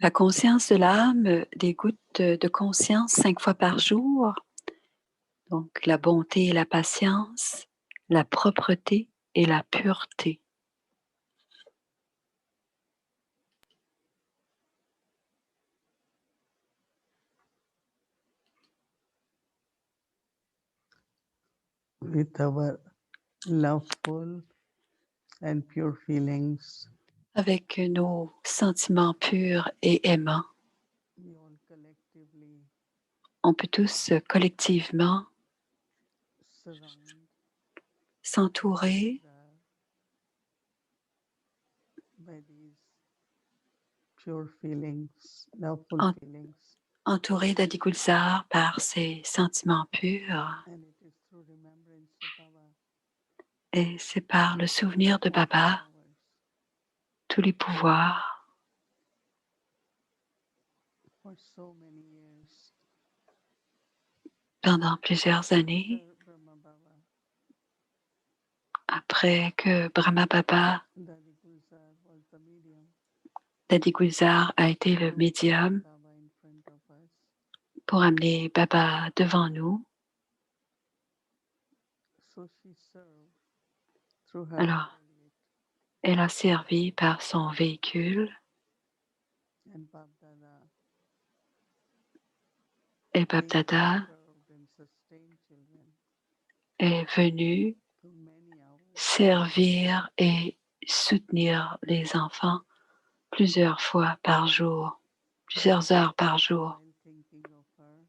La conscience de l'âme, des gouttes de conscience 5 fois par jour. Donc la bonté et la patience, la propreté et la pureté. With our loveful and pure feelings, Avec nos sentiments purs et aimants, we all collectively on peut tous collectivement surround s'entourer by these pure feelings, loveful en- feelings. entourer Dadi Gulzar par ses sentiments purs. And it is through remembrance of Baba, Et c'est par le souvenir de all the Baba, powers, tous les pouvoirs, for so many years. pendant plusieurs années, After Brahma Baba, après que Brahma Baba, Dadi Gulzar was the medium Dadi Gulzar a été le to médium bring Baba in front of us. pour amener Baba devant nous. So she served through her Alors, chariot, elle a servi par son véhicule and Bab Dada et came and Bab-Dada served and sustained children est venu for many hours, servir et soutenir les enfants plusieurs fois par jour, plusieurs heures par jour. while thinking of her.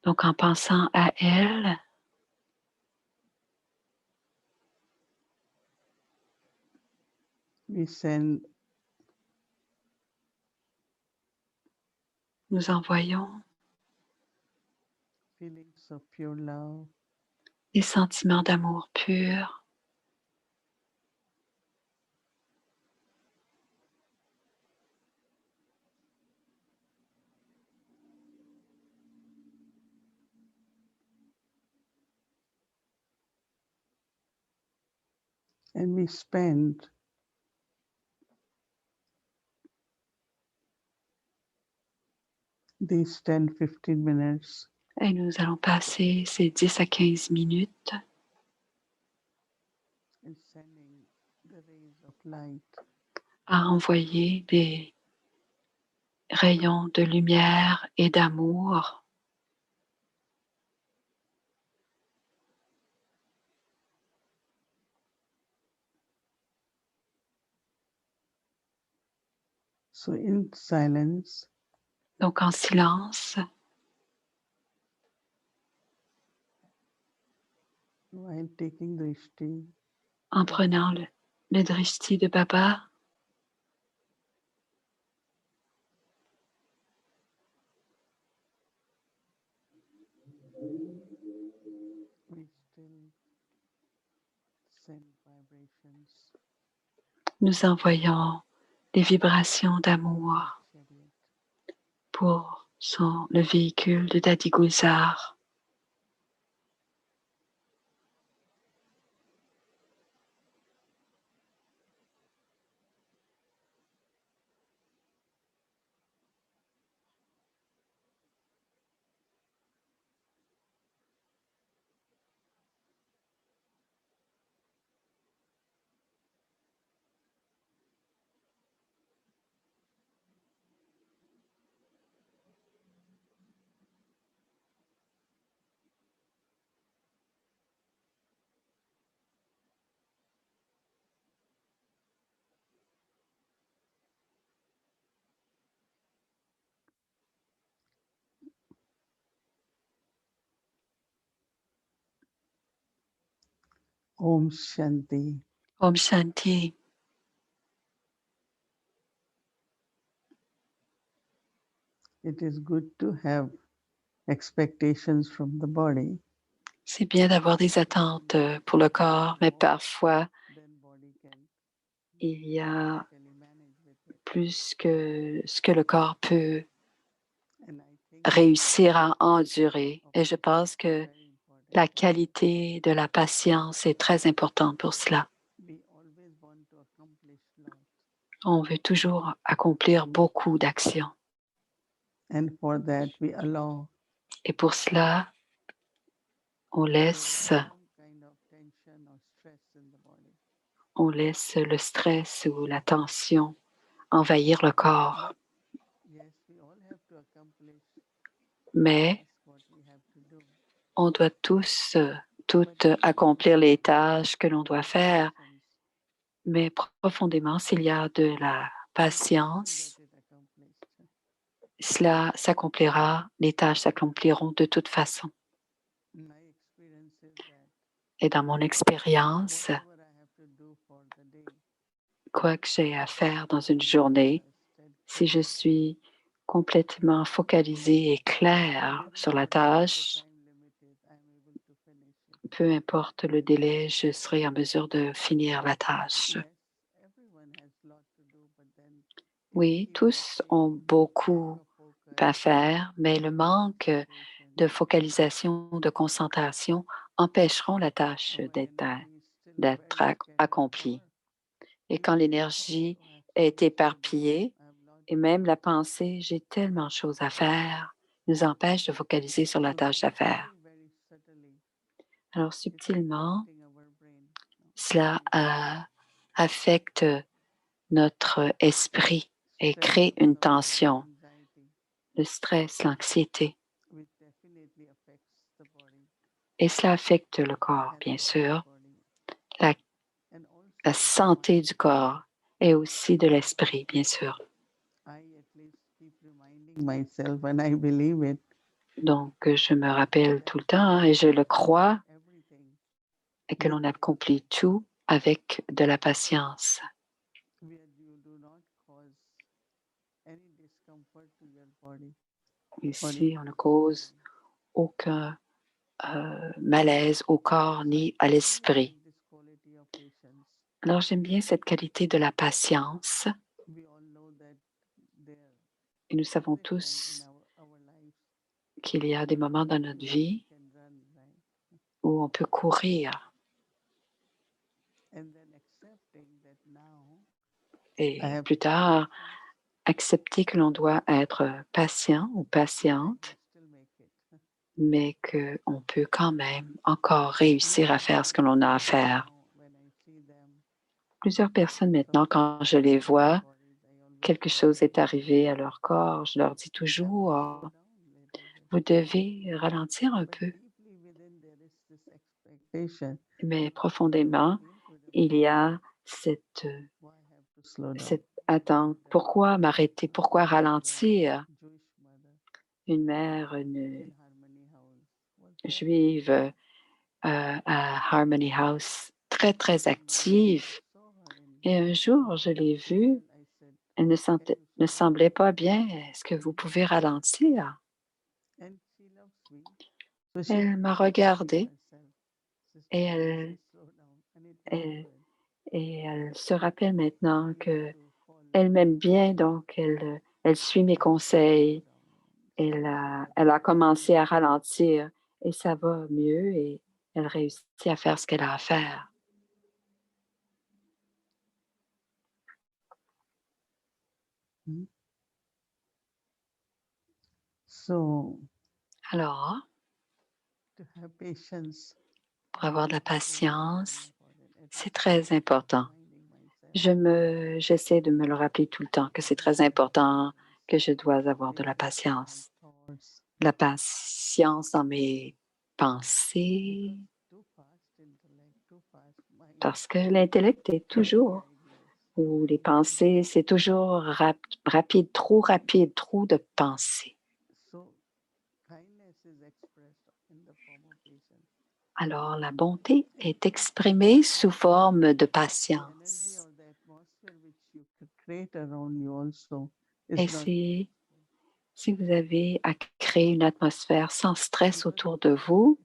Donc en pensant à elle, We send nous envoyons feelings of pure love, des sentiments d'amour pur and we spend these 10-15 minutes et nous allons passer ces 10 à 15 minutes in sending the rays of light à envoyer des rayons de lumière et d'amour so in silence. Donc en silence, While taking drishti, en prenant le drishti de Baba, we still send vibrations nous envoyons des vibrations for the d'amour chariot. pour le véhicule de Dadi Gulzar. Om Shanti. Om Shanti. It is good to have expectations from the body. C'est bien d'avoir des attentes pour le corps, mais parfois, Then body can il y a physically manage with it. plus que ce que le corps peut And I think réussir à endurer. of Et je pense patience is que very important la for that. qualité de la patience est très importante pour cela. We always want to accomplish lot. On veut toujours accomplir beaucoup d'actions. And for that, we allow Et pour cela, on laisse, some kind of tension or stress in the body. on laisse le stress ou la tension envahir le corps. Yes, we all have to accomplish Mais that's what we have to do. on doit toutes accomplir les tâches que l'on doit faire. Mais profondément, s'il y a de la patience, Get it accomplished. cela s'accomplira, les tâches s'accompliront de toute façon. My experience is that Et dans mon expérience, whatever I have to do for the day, quoi que j'ai à faire dans une journée, si je suis complètement focalisée et claire sur la tâche, time limited, I'm able to finish it. peu importe le délai, je serai en mesure de finir la tâche. Yes, everyone has lot to do, but then Oui, tous ont beaucoup à faire, mais le manque de focalisation, de concentration empêcheront la tâche d'être accomplie. Et quand l'énergie est éparpillée, et même la pensée, j'ai tellement de choses à faire, nous empêche de focaliser sur la tâche à faire. Alors subtilement, cela affecte notre esprit et crée une tension, le stress, l'anxiété. Et cela affecte le corps, bien sûr, la santé du corps et aussi de l'esprit, bien sûr. Myself and I believe it. Donc, je me rappelle tout le temps et je le crois et que l'on accomplit tout avec de la patience. Ici, on ne cause aucun malaise au corps ni à l'esprit. Alors, j'aime bien cette qualité de la patience. Et nous savons tous qu'il y a des moments dans notre vie où on peut courir. Et plus tard, accepter que l'on doit être patient ou patiente, mais qu'on peut quand même encore réussir à faire ce que l'on a à faire. Plusieurs personnes maintenant, quand je les vois, quelque chose est arrivé à leur corps, je leur dis toujours, vous devez ralentir un peu. Mais profondément, il y a cette attente. Pourquoi m'arrêter? Pourquoi ralentir? Une mère, une juive à Harmony House, très, très active. Et un jour, je l'ai vue, elle ne semblait pas bien. Est-ce que vous pouvez ralentir? Elle m'a regardée et elle se rappelle maintenant qu'elle m'aime bien, donc elle suit mes conseils. Elle a commencé à ralentir et ça va mieux et elle réussit à faire ce qu'elle a à faire. Alors, pour avoir de la patience, c'est très important. J'essaie de me le rappeler tout le temps que c'est très important que je dois avoir de la patience. De la patience dans mes pensées, parce que l'intellect est toujours, ou les pensées, c'est toujours rapide, trop de pensées. Alors, la bonté est exprimée sous forme de patience. Et si vous avez à créer une atmosphère sans stress autour de vous,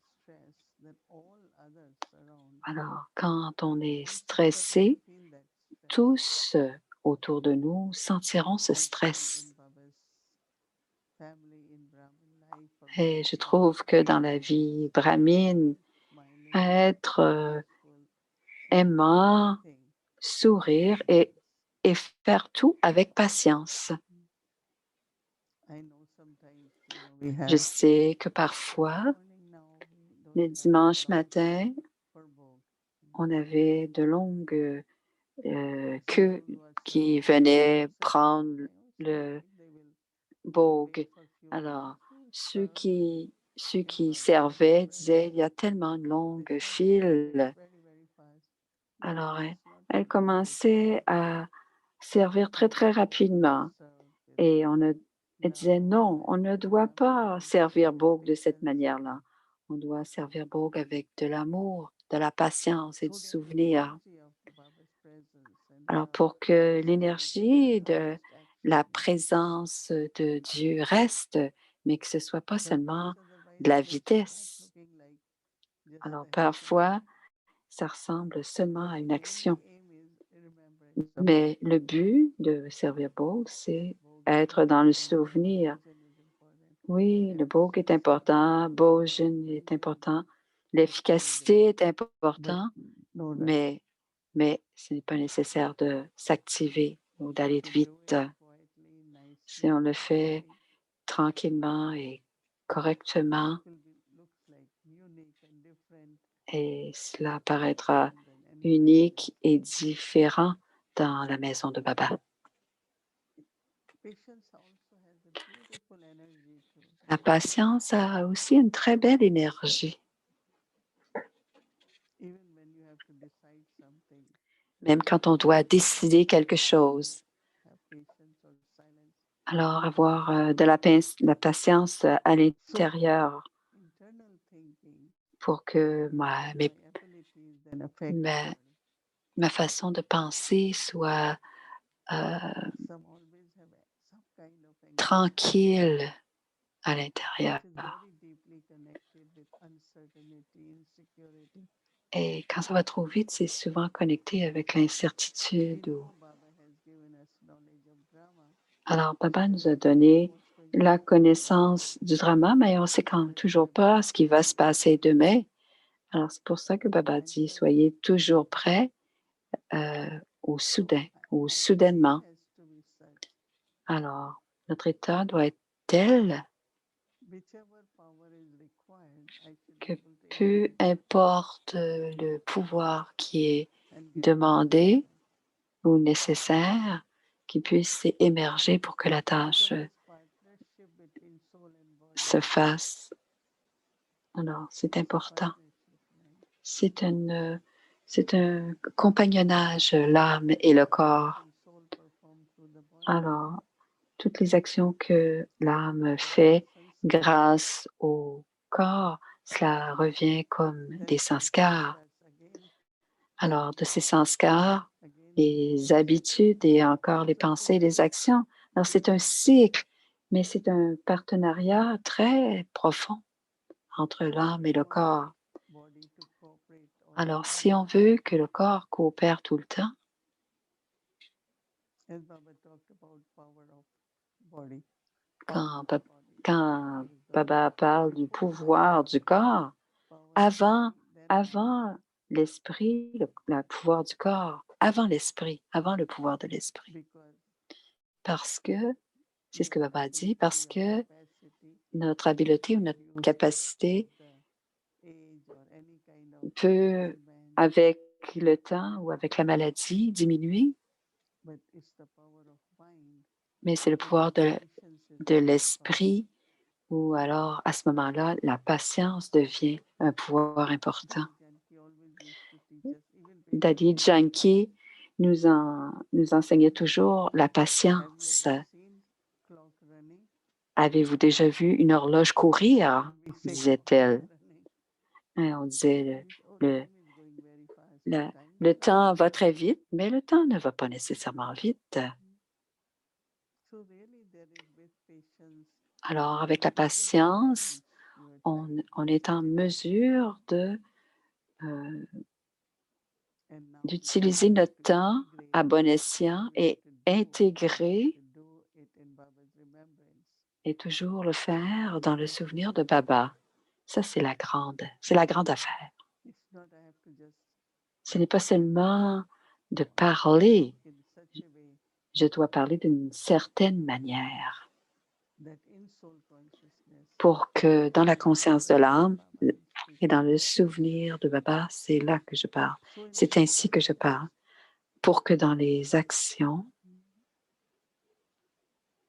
alors quand on est stressé, tous autour de nous sentiront ce stress. Et je trouve que dans la vie brahmine, être aimant, sourire est et faire tout avec patience. Je sais que parfois, le dimanche matin, on avait de longues queues qui venaient prendre le bogue. Alors, ceux qui servaient disaient, il y a tellement de longues files. Alors, elle commençait à servir très, très rapidement. Et elle disait, non, on ne doit pas servir bogue de cette manière-là. On doit servir bogue avec de l'amour, de la patience et du souvenir. Alors, pour que l'énergie de la présence de Dieu reste, mais que ce ne soit pas seulement de la vitesse. Alors, parfois, ça ressemble seulement à une action. Mais le but de servir Bogue, c'est être dans le souvenir. Oui, le Bogue est important, Bogen est important, l'efficacité est important, mais ce n'est pas nécessaire de s'activer ou d'aller vite. Si on le fait tranquillement et correctement, et cela paraîtra unique et différent dans la maison de Baba. La patience a aussi une très belle énergie. Même quand on doit décider quelque chose. Alors, avoir de la patience à l'intérieur pour que ma façon de penser soit tranquille à l'intérieur. Et quand ça va trop vite, c'est souvent connecté avec l'incertitude. Alors, Baba nous a donné la connaissance du drama, mais on ne sait quand toujours pas ce qui va se passer demain. Alors, c'est pour ça que Baba dit, soyez toujours prêts au soudain, ou soudainement. Alors, notre état doit être tel que peu importe le pouvoir qui est demandé ou nécessaire, qui puisse émerger pour que la tâche se fasse. Alors, c'est important. C'est un compagnonnage, l'âme et le corps. Alors, toutes les actions que l'âme fait grâce au corps, cela revient comme des sanskars. Alors, de ces sanskars, les habitudes et encore les pensées, les actions. Alors, c'est un cycle, mais c'est un partenariat très profond entre l'âme et le corps. Alors, si on veut que le corps coopère tout le temps, quand, quand Baba parle du pouvoir du corps, avant l'esprit, le pouvoir du corps, avant l'esprit, avant le pouvoir de l'esprit. Parce que, c'est ce que Baba dit, parce que notre habileté ou notre capacité peut, avec le temps ou avec la maladie, diminuer, mais c'est le pouvoir de l'esprit ou alors à ce moment-là, la patience devient un pouvoir important. Daddy Janki nous enseignait toujours la patience. Avez-vous déjà vu une horloge courir? Disait-elle. Et on disait, le temps va très vite, mais le temps ne va pas nécessairement vite. Alors, avec la patience, on est en mesure d'utiliser notre temps à bon escient et intégrer et toujours le faire dans le souvenir de Baba. Ça, c'est la grande affaire. Ce n'est pas seulement de parler Je dois parler d'une certaine manière that in soul consciousness, pour que dans la conscience de l'âme Baba is et dans speaking. le souvenir de Baba, c'est là que je parle. So in C'est the ainsi que je parle. Pour que dans les actions,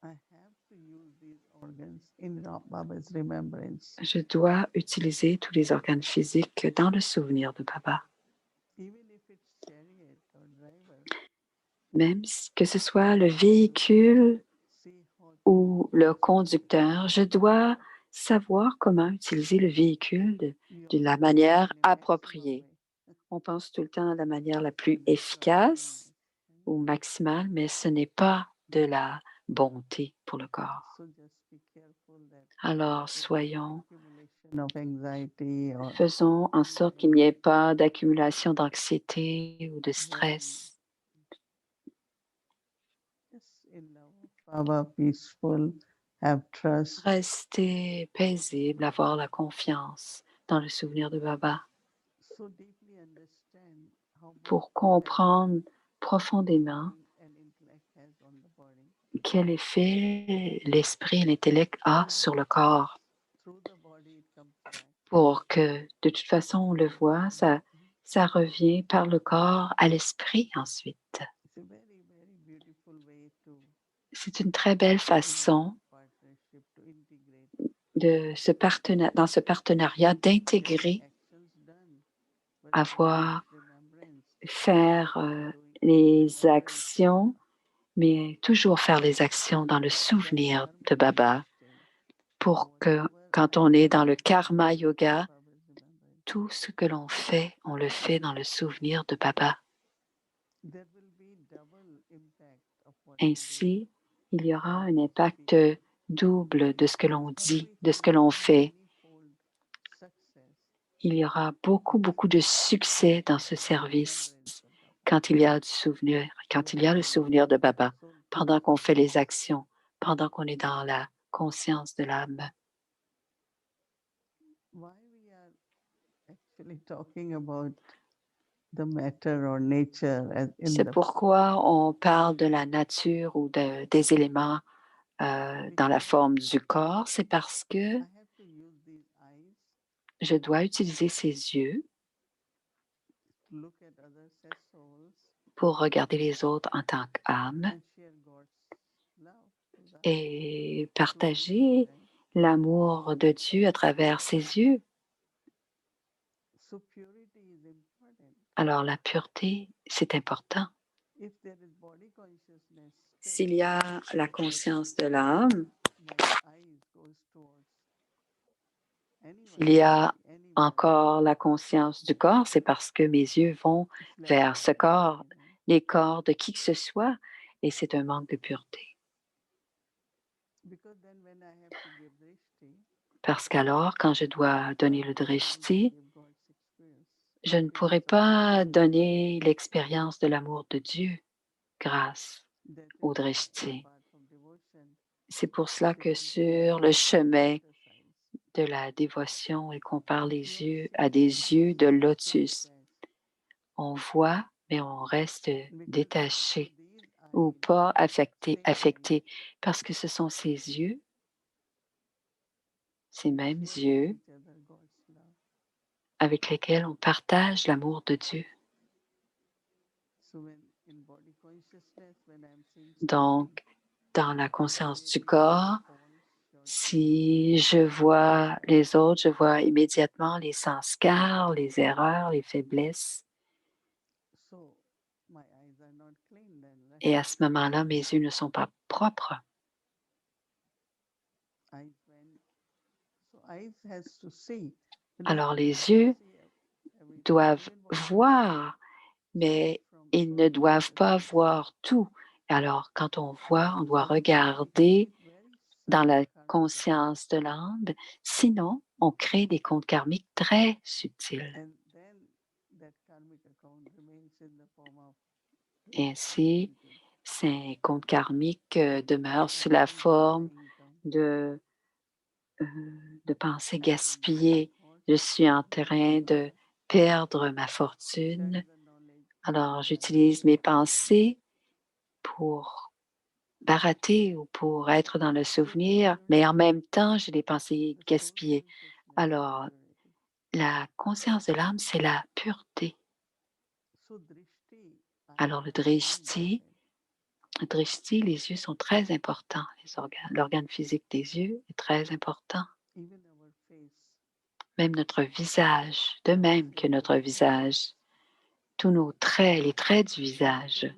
I have to use these organs in Baba's remembrance. je dois utiliser tous les organes physiques dans le souvenir de Baba. Even if it's chariot or driver, Même que ce soit le véhicule see how ou le conducteur, je dois savoir comment utiliser le véhicule we de la always think manière in a maximum appropriée. way. On pense tout le temps à la manière la plus And that's not efficace kindness. ou maximale, mais ce n'est pas de la bonté pour le corps. So just be careful that Alors, there is no soyons, accumulation of anxiety or faisons en sorte qu'il n'y ait worry, pas d'accumulation d'anxiété ou de worry. stress. Just in love of Baba, peaceful, have trust. Rester paisible, avoir la confiance dans le souvenir de Baba So deeply understand how much pour impact comprendre the profondément mind and intellect has on the body. quel effet l'esprit et l'intellect a Even sur le if it is corps. through the body, it comes back. Pour que, de toute façon, on le voit, ça revient par le corps à l'esprit ensuite. It's a very, very beautiful way to C'est une très belle in love façon partnership to integrate dans ce partenariat every d'intégrer, actions done, but always avoir, remembrance faire doing in les remembrance of actions, Baba. mais toujours faire les actions dans le Then souvenir karma de yoga Baba stage. pour que Whatever quand on est dans action le is done, karma yoga, Baba's remembrance. tout ce que l'on fait, on le fait dans le souvenir de Baba. There will be double impact of what we do. Ainsi, il y aura How un we impact speak. double de ce que l'on How dit, we de ce que have l'on many, fait. many-fold success Il y aura beaucoup, beaucoup de succès dans ce in service remembrance of Baba. quand il y a du souvenir, quand il y a le souvenir de Baba, So pendant qu'on fait les actions, pendant qu'on est dans la conscience de l'âme. why we are actually talking about the matter or nature as in C'est the pourquoi on parle de la nature ou des éléments dans la because forme du corps. C'est parce que I have to use these eyes je dois utiliser ces yeux to look at others as souls pour regarder les autres en tant qu'âme and share God's love to them et through these partager eyes. l'amour de Dieu à travers ses yeux. So purity is important. Alors la pureté, c'est important. If there is body consciousness still, S'il y a la conscience de l'âme, my eyes goes towards anyone, s'il y a anybody. encore la conscience du corps, c'est parce que mes yeux vont It's lack vers of ce purity, corps, right? les corps de qui que ce soit, et c'est un manque de pureté. Because then when I have to give drishti, Parce qu'alors, quand je dois donner le I won't be able to drishti, give God's experience, je ne pourrai experience of love. pas donner l'expérience de l'amour de Dieu grâce That is au why drishti. apart from devotion, C'est pour cela it que is sur le important to chemin exercise. de la dévotion, il compare les You yeux also à des yeux de remain so lotus. detached On voit, mais on reste because through détaché these ou eyes, pas same eyes, affecté, parce que ce sont ces yeux, ces we mêmes share with yeux each other God's love. avec lesquels on partage l'amour de Dieu. So when in body consciousness, when I'm seeing somebody, Donc, dans la conscience du immediately see their corps, faults, shortcomings, si je vois les autres, je vois immédiatement les sanskars, les erreurs, les faiblesses. so my eyes are not clean then, right? Et à ce moment-là, mes yeux ne sont pas propres. Eyes when so eyes has to see. When I Alors, see les eyes yeux see everything. doivent Even body consciousness voir, sees mais from ils ne first doivent pas consciousness. voir tout. Alors, quand on voit, on doit Else we regarder create very dans subtle la karmic accounts. conscience de l'âme. Sinon, on crée des comptes karmiques très subtils. And then that karmic account remains in the form of Ainsi, negativity. ces comptes karmiques demeurent sous I la don't get my forme income. de, euh, de pensées I'm losing my gaspillées. horse. Je suis en Then train I de perdre ma share fortune. the knowledge Alors, that j'utilise mes I'm pensées pour barater ou pour être dans le souvenir, mais en même temps, j'ai des pensées gaspillées. Alors, la conscience de l'âme, c'est la pureté. Alors, le drishti, les yeux sont très importants. L'organe physique des yeux est très important. Même notre visage, de même que notre visage, tous nos traits, les traits du visage,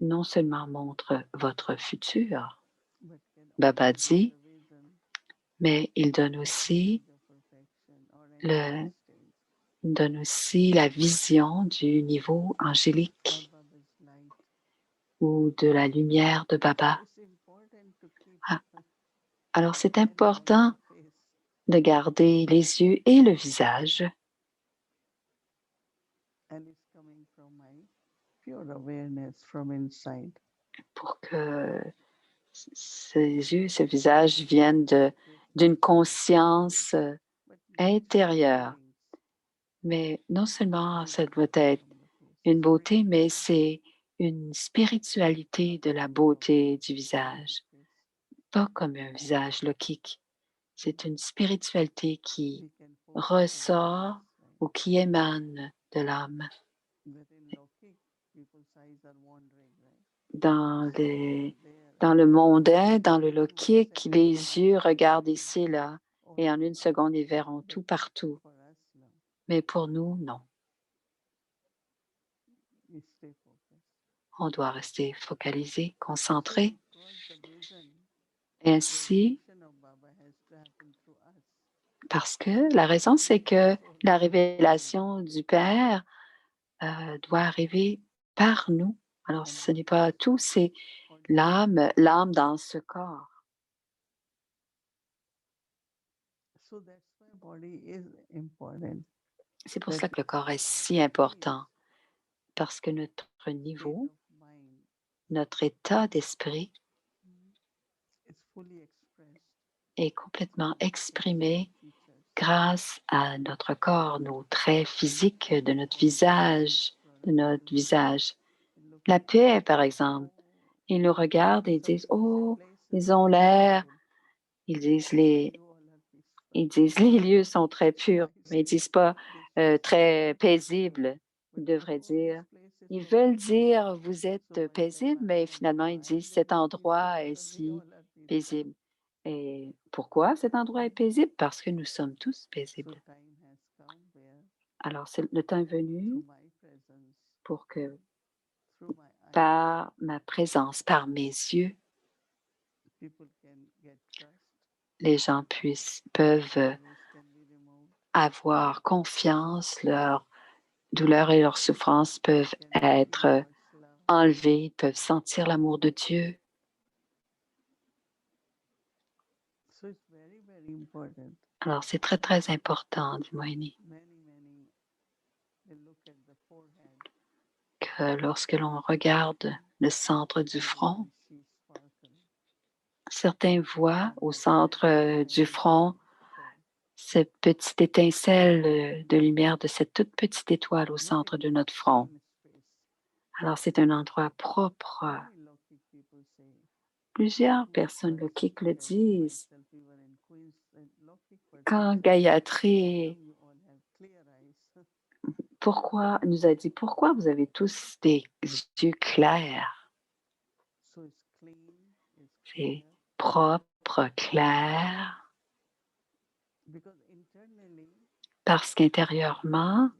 non seulement montrent votre futur, Baba dit, mais il le, donne aussi la vision du niveau angélique ou de la lumière de Baba. Ah, alors c'est important de garder les yeux et le visage pour que ces yeux, ce visage viennent d'une conscience intérieure. Mais non seulement ça doit être une beauté, mais c'est une spiritualité de la beauté du visage, pas comme un visage lokique. C'est une spiritualité qui ressort ou qui émane de l'âme. Dans dans le mondain, dans le lokique, les yeux regardent ici, là, et en une seconde, ils verront tout partout. Mais pour nous, non. On doit rester focalisé, concentré. Ainsi, parce que la raison, c'est que la révélation du Père doit arriver par nous. Alors, ce n'est pas tout, c'est l'âme dans ce corps. C'est pour cela que le corps est si important, parce que notre niveau, notre état d'esprit est complètement exprimé grâce à notre corps, nos traits physiques de notre visage, La paix, par exemple, ils nous regardent et disent: «Oh, ils ont l'air», ils disent ils disent: «Les lieux sont très purs», mais ils disent pas, «très paisibles». Ils veulent dire: «Vous êtes paisible», mais finalement ils disent: «Cet endroit est si paisible». Et pourquoi cet endroit est paisible? Parce que nous sommes tous paisibles. Alors c'est le temps est venu pour que par ma présence, par mes yeux, les gens peuvent avoir confiance, leur douleur et leur souffrance peuvent être enlevées, ils peuvent sentir l'amour de Dieu. Alors c'est très, très important, dit Moini, que lorsque l'on regarde le centre du front, certains voient au centre du front cette petite étincelle de lumière de cette toute petite étoile au centre de notre front. Alors c'est un endroit propre. Plusieurs personnes lokiques le disent. Quand Gayatri nous a dit: «Pourquoi vous avez tous des yeux clairs?» C'est propre, clair, parce qu'intérieurement,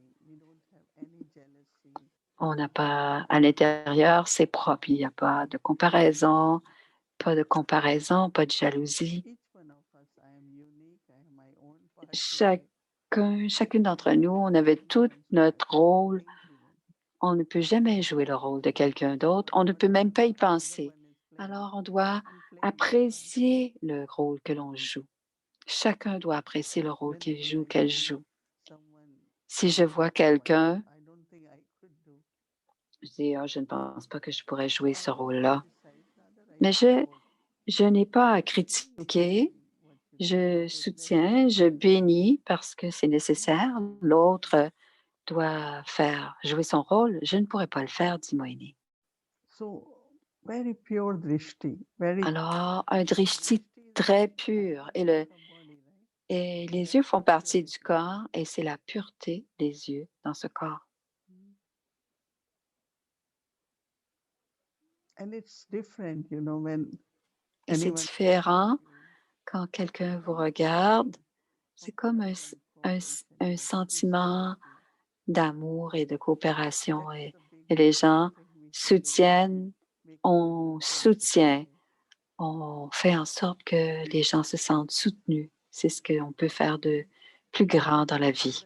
on n'a pas à l'intérieur, c'est propre, il n'y a pas de comparaison, pas de jalousie. Chacune d'entre nous, on avait tout notre rôle. On ne peut jamais jouer le rôle de quelqu'un d'autre. On ne peut même pas y penser. Alors, on doit apprécier le rôle que l'on joue. Chacun doit apprécier le rôle qu'il joue, qu'elle joue. Si je vois quelqu'un, je dis: «Ah, je ne pense pas que je pourrais jouer ce rôle-là». Mais je n'ai pas à critiquer, je soutiens, je bénis parce que c'est nécessaire. L'autre doit faire jouer son rôle. Je ne pourrais pas le faire, dit Moïni. very pure drishti, very. Alors, un drishti très pur. Et les yeux font partie du corps et c'est la pureté des yeux dans ce corps. And it's different, when Et c'est anyone différent quand quelqu'un vous regarde. C'est comme un sentiment d'amour et de coopération. Et les gens soutiennent, on soutient, on fait en sorte que les gens se sentent soutenus. C'est ce qu'on peut faire de plus grand dans la vie.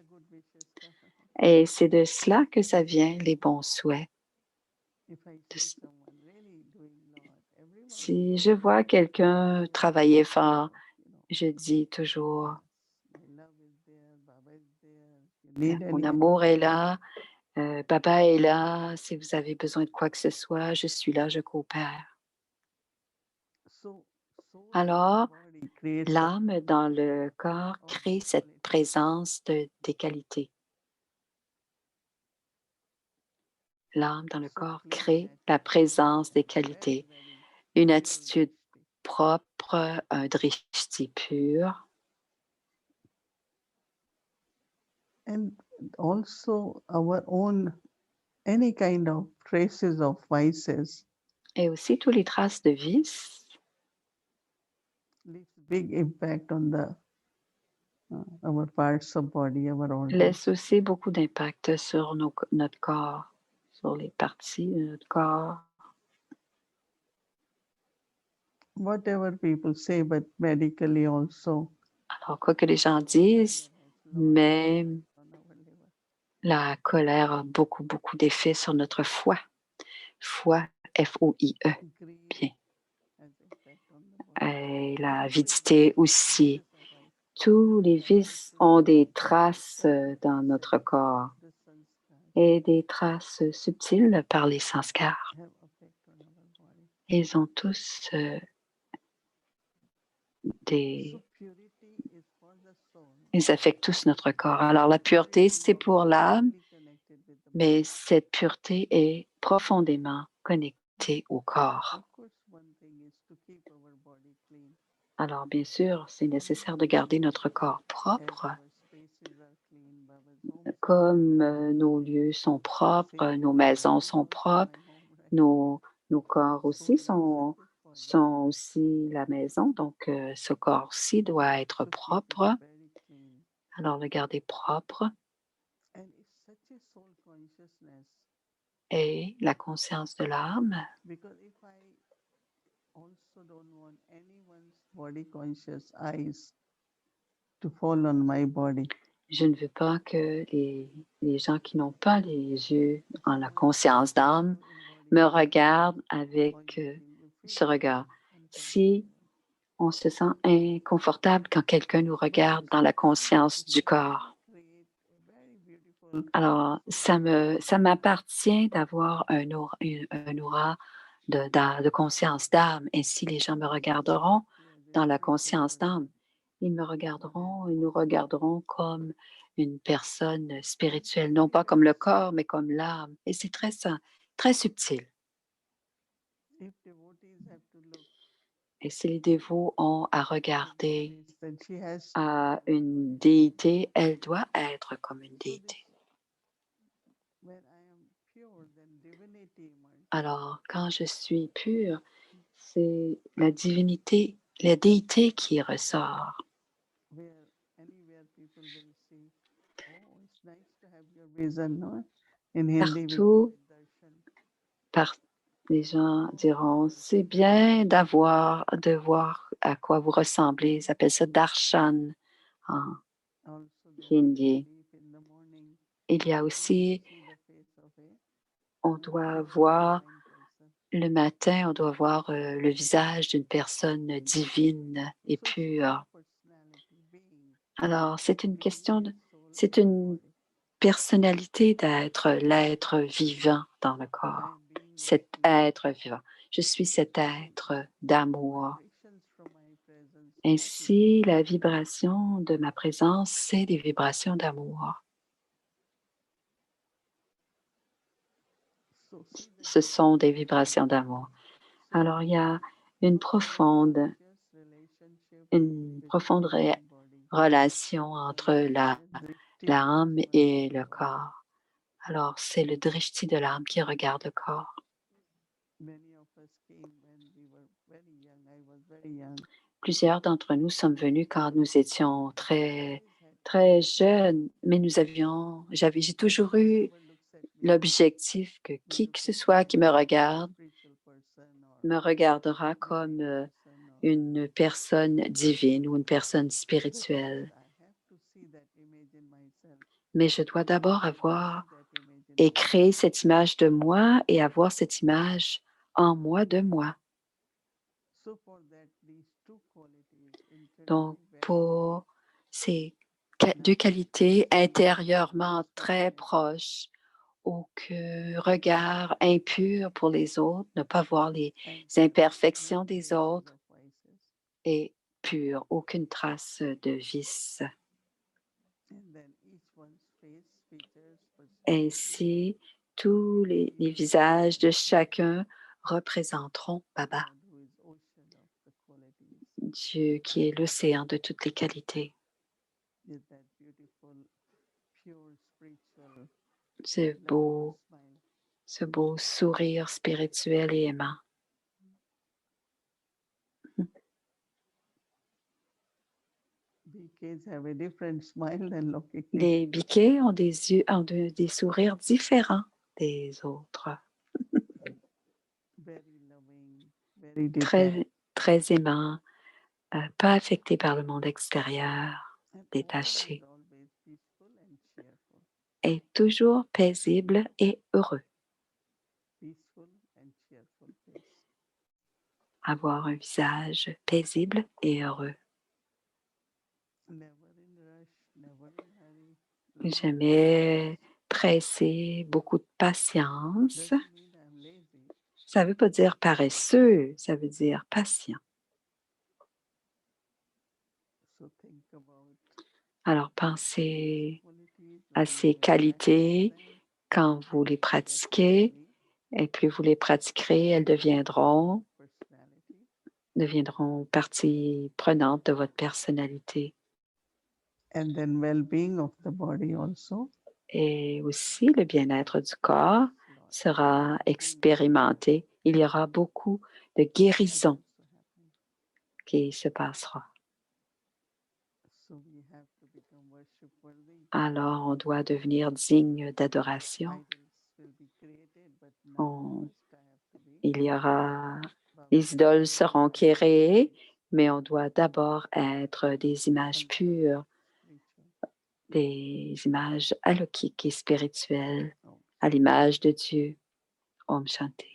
Et c'est de cela que ça vient, les bons souhaits. Si je vois quelqu'un travailler fort, je dis toujours, mon amour est là, Baba est là, si vous avez besoin de quoi que ce soit, je suis là, je coopère. Alors, l'âme dans le corps crée cette présence des qualités. L'âme dans le corps crée la présence des qualités. Une attitude propre, un drishti pur. And also our own, any kind of traces of vices Et aussi tous les traces de vices leaves big impact on our parts of body, our organs. laissent aussi beaucoup d'impact sur notre corps, sur les parties de notre corps. Whatever people say, but medically also. Alors, quoi que les gens disent, même la colère a beaucoup, beaucoup d'effets sur notre foie. Foie, F-O-I-E, bien. Et l'avidité aussi. Tous les vices ont des traces dans notre corps et des traces subtiles par les sanskars. Ils ont tous ils affectent tous notre corps. Alors la pureté, c'est pour l'âme, mais cette pureté est profondément connectée au corps. Alors bien sûr, c'est nécessaire de garder notre corps propre, comme nos lieux sont propres, nos maisons sont propres, nos corps aussi sont aussi la maison, donc ce corps-ci doit être propre. Alors le garder propre et la conscience de l'âme. Je ne veux pas que les gens qui n'ont pas les yeux en la conscience d'âme me regardent avec ce regard. Si on se sent inconfortable quand quelqu'un nous regarde dans la conscience du corps, alors ça m'appartient d'avoir un aura de conscience d'âme. Ainsi, les gens me regarderont dans la conscience d'âme. Ils me regarderont, ils nous regarderont comme une personne spirituelle, non pas comme le corps, mais comme l'âme. Et c'est très subtil. Et si les dévots ont à regarder à une déité, elle doit être comme une déité. Alors, quand je suis pure, c'est la divinité, la déité qui ressort. Partout, les gens diront, c'est bien de voir à quoi vous ressemblez. Ils appellent ça darshan en hindi. Il y a aussi, on doit voir le matin, on doit voir le visage d'une personne divine et pure. Alors, c'est une personnalité d'être l'être vivant dans le corps, cet être vivant. Je suis cet être d'amour. Ainsi, la vibration de ma présence, c'est des vibrations d'amour. Ce sont des vibrations d'amour. Alors, il y a une profonde, une profonde relation entre l'âme et le corps. Alors, c'est le drishti de l'âme qui regarde le corps. Plusieurs d'entre nous sommes venus quand nous étions très jeunes, mais j'ai toujours eu l'objectif que qui que ce soit qui me regardera comme une personne divine ou une personne spirituelle. Mais je dois d'abord avoir et créer cette image de moi et avoir cette image en moi de moi. Donc, pour ces deux qualités intérieurement très proches, aucun regard impur pour les autres, ne pas voir les imperfections des autres et pur, aucune trace de vice. Ainsi, tous les visages de chacun représenteront Baba, Dieu qui est l'océan de toutes les qualités. Ce beau, ce beau sourire spirituel et aimant. Les biquets ont des yeux, ont des sourires différents des autres. Très, très aimants, pas affectés par le monde extérieur, détachés, et toujours paisibles et heureux. Avoir un visage paisible et heureux. Jamais pressé, beaucoup de patience. Ça ne veut pas dire paresseux, ça veut dire patient. Alors pensez à ces qualités quand vous les pratiquez, et plus vous les pratiquerez, elles deviendront partie prenante de votre personnalité. Et aussi, le bien-être du corps sera expérimenté. Il y aura beaucoup de guérison qui se passera. Alors, on doit devenir digne d'adoration. Les idoles seront créées, mais on doit d'abord être des images pures, des images alaukiques et spirituelles, à l'image de Dieu. Om Shanti.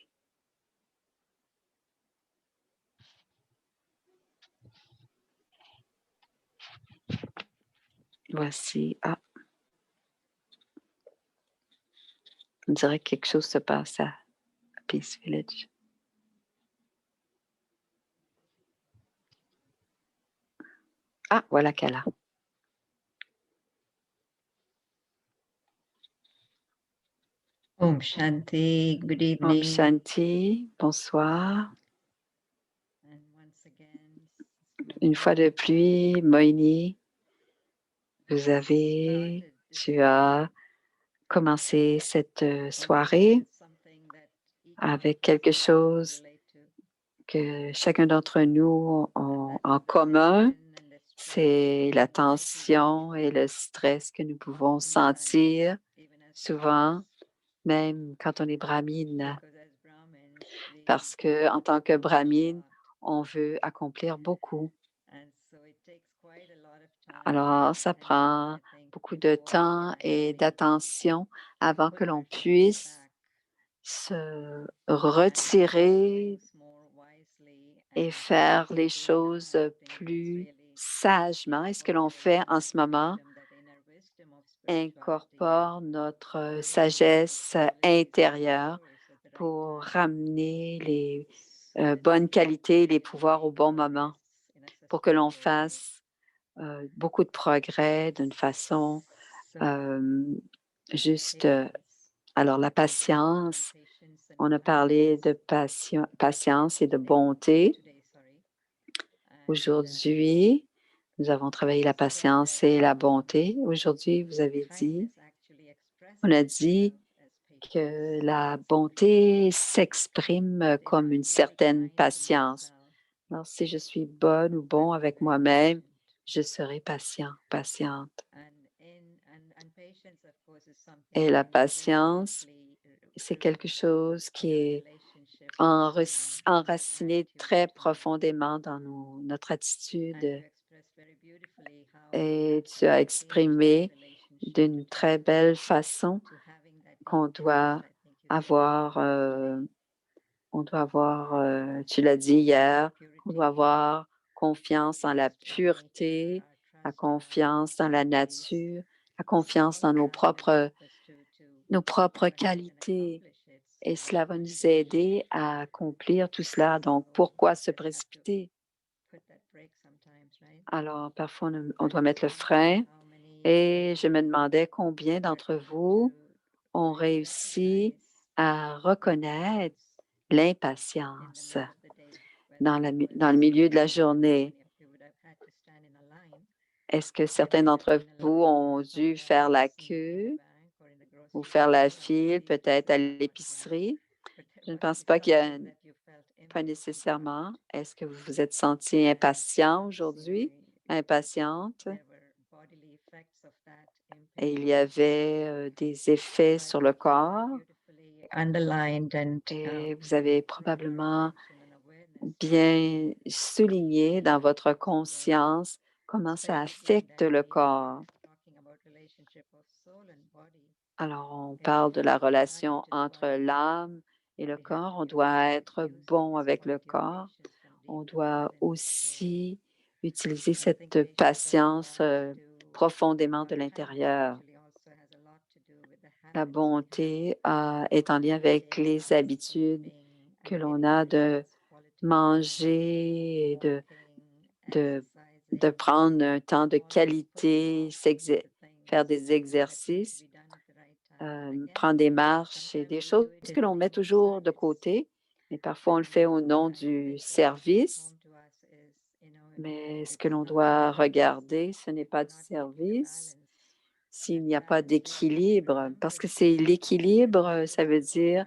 Voici, on dirait que quelque chose se passe à Peace Village. Ah, voilà Kala. Om Shanti, good evening. Om Shanti, bonsoir. Une fois de plus, Moini, tu as commencé cette soirée avec quelque chose que chacun d'entre nous a en commun, c'est la tension et le stress que nous pouvons sentir souvent, même quand on est brahmine, parce qu'en tant que brahmine, on veut accomplir beaucoup. Alors, ça prend beaucoup de temps et d'attention avant que l'on puisse se retirer et faire les choses plus sagement. Et ce que l'on fait en ce moment incorpore notre sagesse intérieure pour ramener les bonnes qualités, les pouvoirs au bon moment, pour que l'on fasse beaucoup de progrès d'une façon juste. Alors, la patience On a parlé de patience et de bonté. Aujourd'hui, nous avons travaillé la patience et la bonté. Aujourd'hui, vous avez dit, on a dit que la bonté s'exprime comme une certaine patience. Alors, si je suis bonne ou bon avec moi-même, je serai patient, patiente. Et la patience, c'est quelque chose qui est enraciné très profondément dans notre attitude. Et tu as exprimé d'une très belle façon qu'on doit avoir, tu l'as dit hier, on doit avoir confiance en la pureté, la confiance dans la nature, la confiance dans nos propres qualités. Et cela va nous aider à accomplir tout cela. Donc, pourquoi se précipiter? Alors, parfois, on doit mettre le frein. Et je me demandais combien d'entre vous ont réussi à reconnaître l'impatience dans le milieu de la journée. Est-ce que certains d'entre vous ont dû faire la queue ou faire la file, peut-être à l'épicerie? Je ne pense pas pas nécessairement. Est-ce que vous vous êtes senti impatient aujourd'hui? Impatiente? Et il y avait des effets sur le corps. Et vous avez probablement bien souligné dans votre conscience comment ça affecte le corps. Alors, on parle de la relation entre l'âme et le corps. On doit être bon avec le corps. On doit aussi utiliser cette patience profondément de l'intérieur. La bonté est en lien avec les habitudes que l'on a de manger et de prendre un temps de qualité, faire des exercices, prendre des marches et des choses que l'on met toujours de côté, mais parfois on le fait au nom du service. Mais ce que l'on doit regarder, ce n'est pas du service s'il n'y a pas d'équilibre, parce que c'est l'équilibre, ça veut dire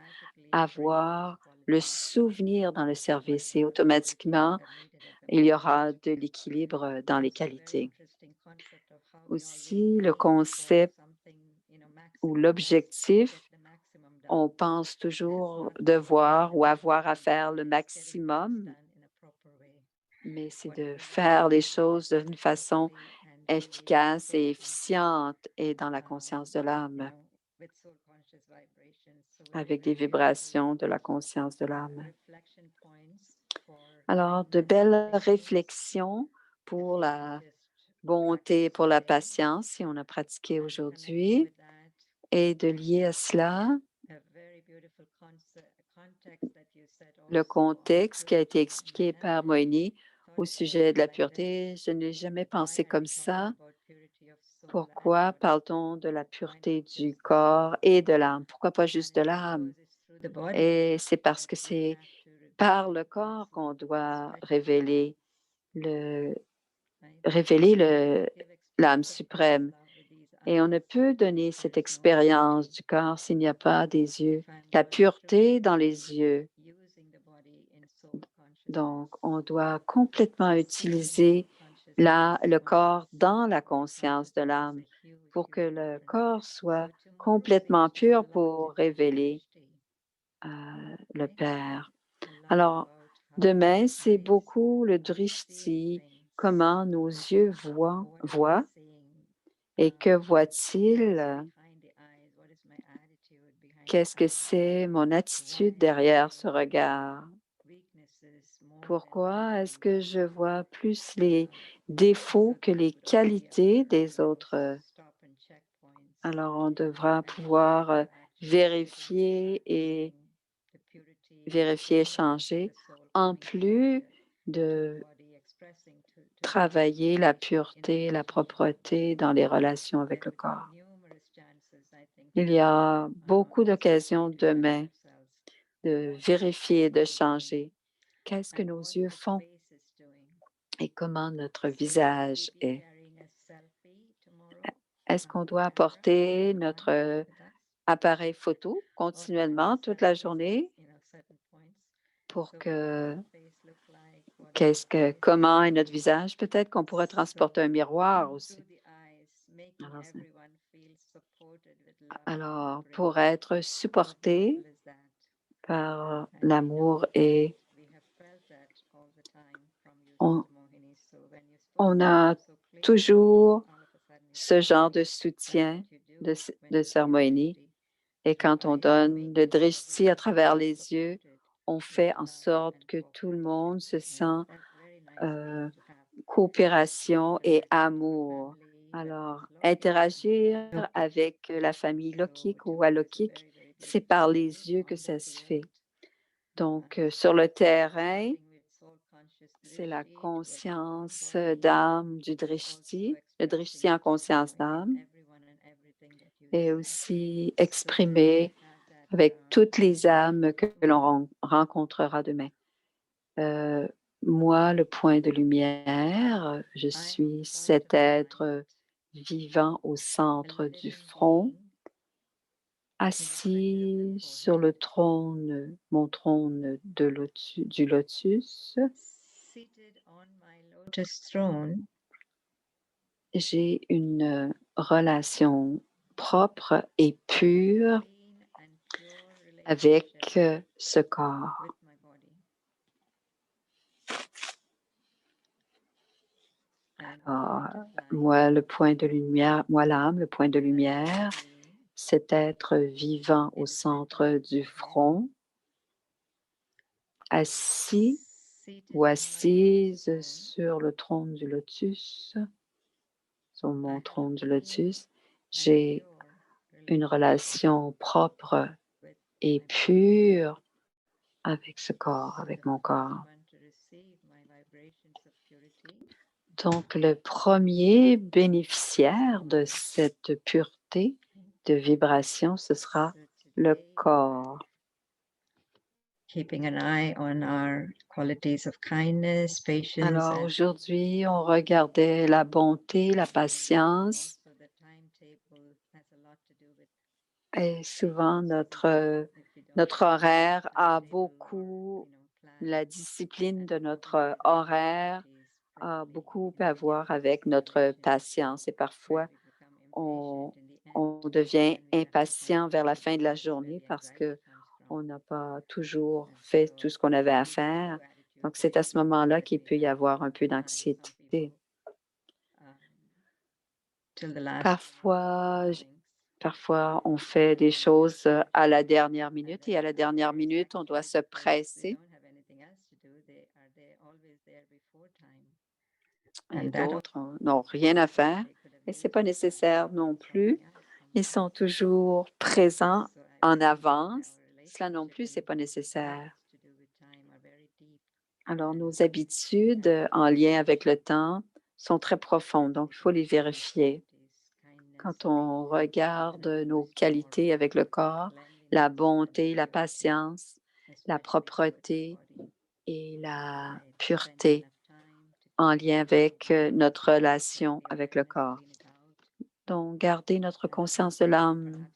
avoir le souvenir dans le service et automatiquement, il y aura de l'équilibre dans les qualités. Aussi, le concept ou l'objectif, on pense toujours devoir ou avoir à faire le maximum, mais c'est de faire les choses d'une façon efficace et efficiente et dans la conscience de l'âme, avec des vibrations de la conscience de l'âme. Alors, de belles réflexions pour la bonté, pour la patience, si on a pratiqué aujourd'hui, et de lier à cela le contexte qui a été expliqué par Moïni au sujet de la pureté. Je n'ai jamais pensé comme ça. Pourquoi parle-t-on de la pureté du corps et de l'âme? Pourquoi pas juste de l'âme? Et c'est parce que c'est par le corps qu'on doit révéler l'âme suprême. Et on ne peut donner cette expérience du corps s'il n'y a pas des yeux, la pureté dans les yeux. Donc, on doit complètement utiliser le corps dans la conscience de l'âme pour que le corps soit complètement pur pour révéler le Père. Alors, demain, c'est beaucoup le drishti, comment nos yeux voient et que voit-il? Qu'est-ce que c'est mon attitude derrière ce regard? Pourquoi est-ce que je vois plus les défauts que les qualités des autres? Alors, on devra pouvoir vérifier et changer, en plus de travailler la pureté, la propreté dans les relations avec le corps. Il y a beaucoup d'occasions demain de vérifier, de changer. Qu'est-ce que nos yeux font et comment notre visage est? Est-ce qu'on doit apporter notre appareil photo continuellement toute la journée pour que comment est notre visage? Peut-être qu'on pourrait transporter un miroir aussi. Alors, alors, pour être supporté par l'amour et on, on a toujours ce genre de soutien de Sœur Moini. Et quand on donne le drishti à travers les yeux, on fait en sorte que tout le monde se sent coopération et amour. Alors, interagir avec la famille Lokik ou Alokik, c'est par les yeux que ça se fait. Donc, sur le terrain, c'est la conscience d'âme du drishti, le drishti en conscience d'âme, et aussi exprimer avec toutes les âmes que l'on rencontrera demain. Moi, le point de lumière, je suis cet être vivant au centre du front, assis sur le trône, mon trône du lotus. J'ai une relation propre et pure avec ce corps. Alors, moi, le point de lumière, moi, l'âme, le point de lumière, cet être vivant au centre du front, assis ou assise sur le trône du lotus, sur mon trône du lotus, j'ai une relation propre et pure avec ce corps, avec mon corps. Donc, le premier bénéficiaire de cette pureté de vibration, ce sera le corps. Alors, aujourd'hui, on regardait la bonté, la patience. Et souvent, notre horaire a beaucoup, la discipline de notre horaire a beaucoup à voir avec notre patience. Et parfois, on devient impatient vers la fin de la journée parce qu'on n'a pas toujours fait tout ce qu'on avait à faire. Donc, c'est à ce moment-là qu'il peut y avoir un peu d'anxiété. Parfois, on fait des choses à la dernière minute et à la dernière minute, on doit se presser. Et d'autres n'ont rien à faire et ce n'est pas nécessaire non plus. Ils sont toujours présents en avance. Cela non plus, ce n'est pas nécessaire. Alors, nos habitudes en lien avec le temps sont très profondes, donc il faut les vérifier. Quand on regarde nos qualités avec le corps, la bonté, la patience, la propreté et la pureté en lien avec notre relation avec le corps. Donc, garder notre conscience de l'âme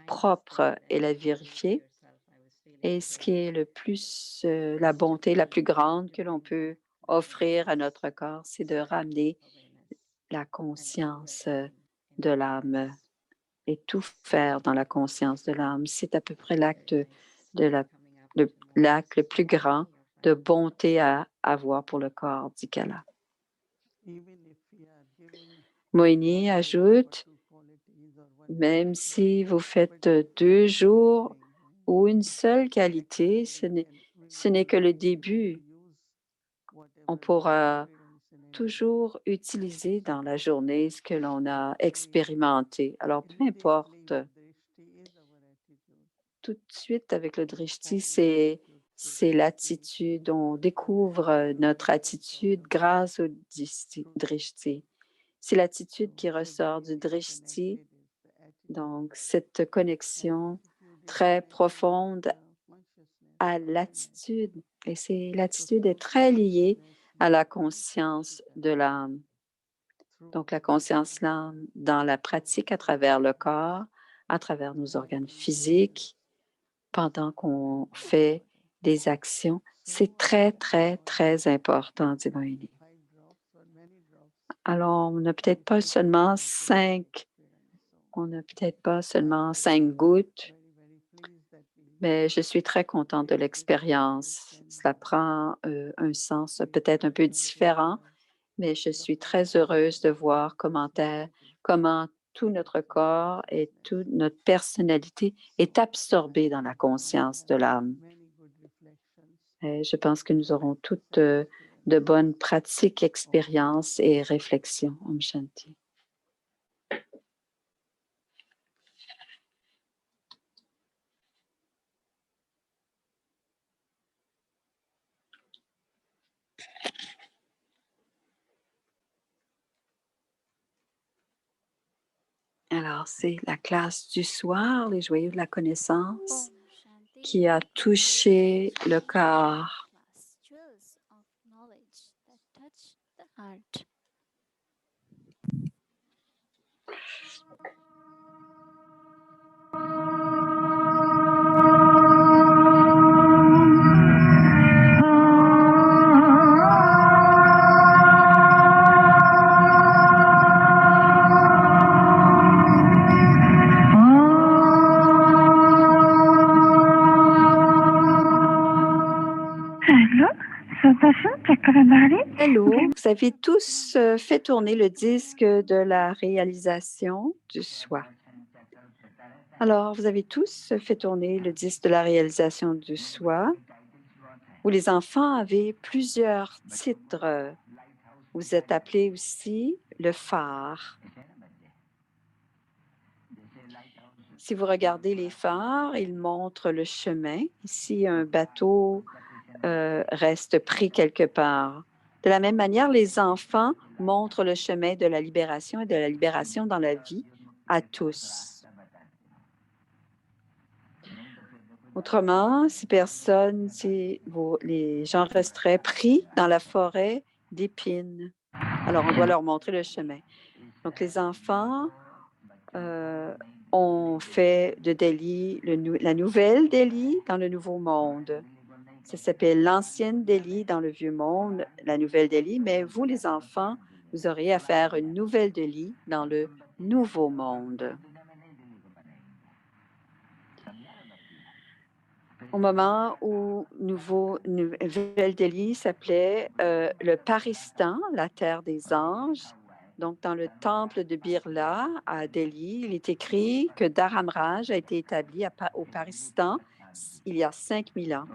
propre et la vérifier. Et ce qui est le plus, la bonté la plus grande que l'on peut offrir à notre corps, c'est de ramener la conscience de l'âme et tout faire dans la conscience de l'âme. C'est à peu près l'acte l'acte le plus grand de bonté à avoir pour le corps, dit Kala. Moini ajoute, même si vous faites 2 jours ou une seule qualité, ce n'est que le début. On pourra toujours utiliser dans la journée ce que l'on a expérimenté. Alors, peu importe, tout de suite avec le drishti, c'est l'attitude. On découvre notre attitude grâce au drishti. C'est l'attitude qui ressort du drishti. Donc, cette connexion très profonde à l'attitude. Et l'attitude est très liée à la conscience de l'âme. Donc, la conscience l'âme dans la pratique à travers le corps, à travers nos organes physiques, pendant qu'on fait des actions, c'est très, très, très important, dit Moïni. Alors, on n'a peut-être pas seulement 5 gouttes, mais je suis très contente de l'expérience. Cela prend un sens peut-être un peu différent, mais je suis très heureuse de voir comment tout notre corps et toute notre personnalité est absorbée dans la conscience de l'âme. Et je pense que nous aurons toutes de bonnes pratiques, expériences et réflexions. Om Shanti. Alors, c'est la classe du soir, les joyeux de la connaissance, qui a touché le corps. Hello, vous avez tous fait tourner le disque de la réalisation du soi. Alors, vous avez tous fait tourner le disque de la réalisation du soi, où les enfants avaient plusieurs titres. Vous êtes appelé aussi le phare. Si vous regardez les phares, ils montrent le chemin. Ici, un bateau reste pris quelque part. De la même manière, les enfants montrent le chemin de la libération et de la libération dans la vie à tous. Autrement, les gens resteraient pris dans la forêt d'épines. Alors, on doit leur montrer le chemin. Donc, les enfants ont fait de Delhi la nouvelle Delhi dans le Nouveau Monde. Ça s'appelle l'ancienne Delhi dans le Vieux Monde, la nouvelle Delhi, mais vous, les enfants, vous auriez à faire une nouvelle Delhi dans le Nouveau Monde. Au moment où Nouvelle Delhi s'appelait le Paristan, la terre des anges. Donc, dans le temple de Birla à Delhi, il est écrit que Dharamraj a été établi au Paristan il y a 5000 ans.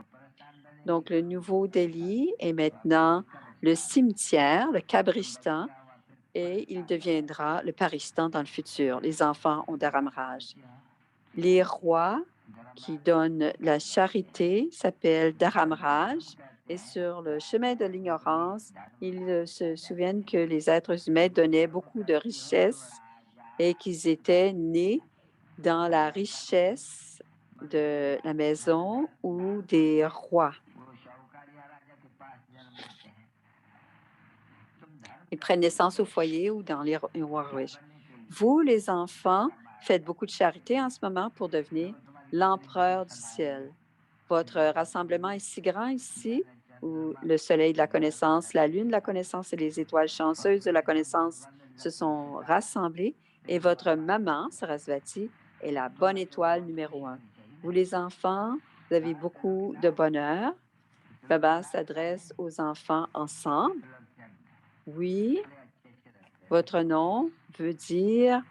Donc, le nouveau Delhi est maintenant le cimetière, le Kabristan, et il deviendra le Paristan dans le futur. Les enfants ont Dharamraj. Les rois qui donnent la charité s'appellent Dharamraj. Et sur le chemin de l'ignorance, ils se souviennent que les êtres humains donnaient beaucoup de richesses et qu'ils étaient nés dans la richesse de la maison ou des rois. Ils prennent naissance au foyer ou dans les rois riches. Vous, les enfants, faites beaucoup de charité en ce moment pour devenir l'empereur du ciel. Votre rassemblement est si grand ici, où le soleil de la connaissance, la lune de la connaissance et les étoiles chanceuses de la connaissance se sont rassemblés, et votre maman, Sarasvati, est la bonne étoile numéro 1. Vous, les enfants, vous avez beaucoup de bonheur. Baba s'adresse aux enfants ensemble. Oui, votre nom veut dire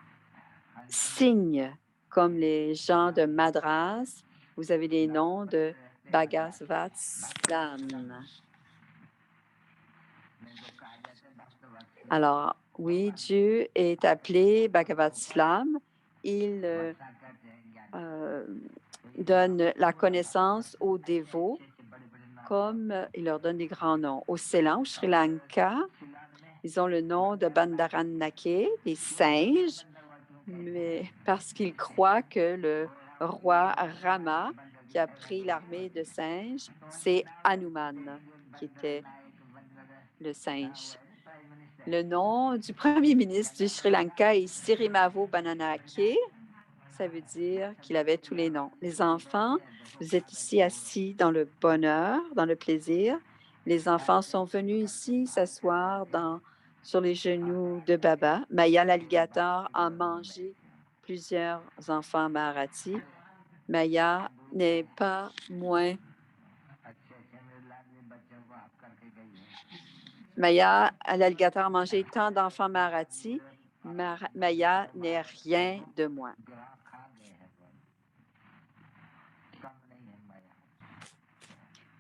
signe, comme les gens de Madras. Vous avez des noms de Bhagavatslam. Alors, oui, Dieu est appelé Bhagavatslam. Il donne la connaissance aux dévots comme il leur donne des grands noms. Au Ceylan, au Sri Lanka, ils ont le nom de Bandaranake, les singes, mais parce qu'ils croient que le roi Rama qui a pris l'armée de singes, c'est Hanuman, qui était le singe. Le nom du premier ministre du Sri Lanka est Sirimavo Bananake. Ça veut dire qu'il avait tous les noms. Les enfants, vous êtes ici assis dans le bonheur, dans le plaisir. Les enfants sont venus ici s'asseoir sur les genoux de Baba. Maya l'alligator a mangé plusieurs enfants Maharati. Maya n'est pas moins. Maya l'alligator a mangé tant d'enfants Maharati. Maya n'est rien de moins.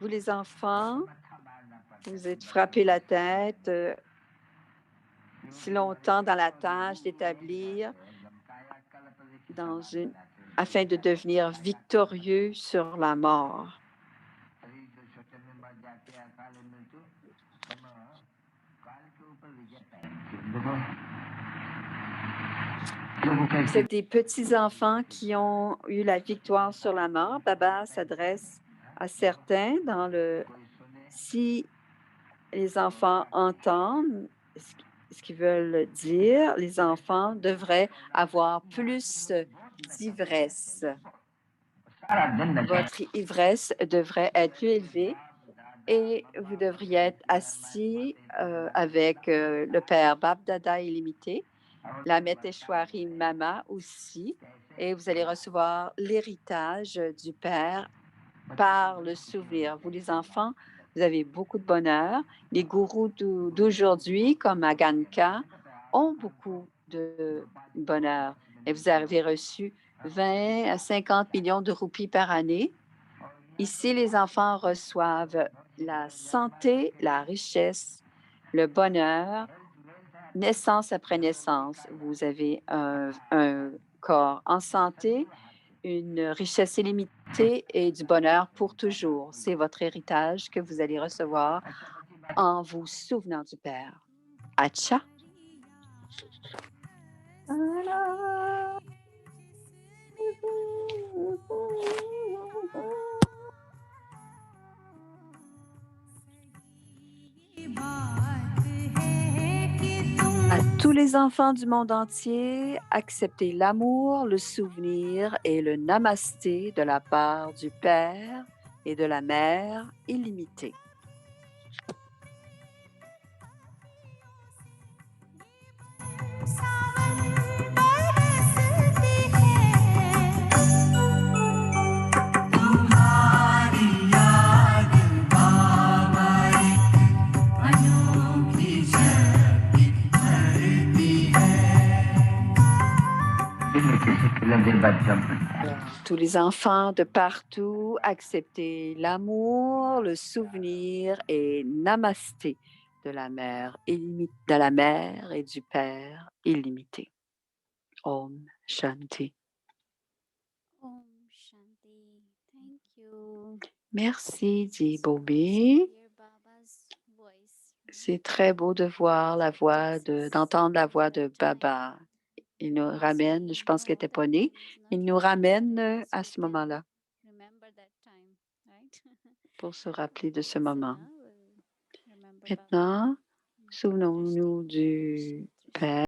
Vous, les enfants, vous êtes frappés la tête si longtemps dans la tâche d'établir afin de devenir victorieux sur la mort. Vous êtes des petits-enfants qui ont eu la victoire sur la mort. Baba s'adresse à certains si les enfants entendent ce qu'ils veulent dire, les enfants devraient avoir plus d'ivresse. Votre ivresse devrait être plus élevée et vous devriez être assis avec le Père Bab-Dada illimité, la Meteshwari Mama aussi, et vous allez recevoir l'héritage du Père par le souvenir. Vous, les enfants, vous avez beaucoup de bonheur. Les gourous d'aujourd'hui, comme Aganka, ont beaucoup de bonheur. Et vous avez reçu 20 à 50 millions de roupies par année. Ici, les enfants reçoivent la santé, la richesse, le bonheur, naissance après naissance. Vous avez un corps en santé, une richesse illimitée et du bonheur pour toujours. C'est votre héritage que vous allez recevoir en vous souvenant du Père. Acha. À tous les enfants du monde entier, acceptez l'amour, le souvenir et le namasté de la part du Père et de la Mère illimitée. Tous les enfants de partout, acceptez l'amour, le souvenir et namasté de la mère et du Père illimité. Om Shanti. Om Shanti. Thank you. Merci, dit Bobby. Hear Baba's voice. C'est très beau de voir d'entendre la voix de Baba. Il nous ramène, je pense qu'elle n'était pas née, il nous ramène à ce moment-là pour se rappeler de ce moment. Maintenant, souvenons-nous du Père.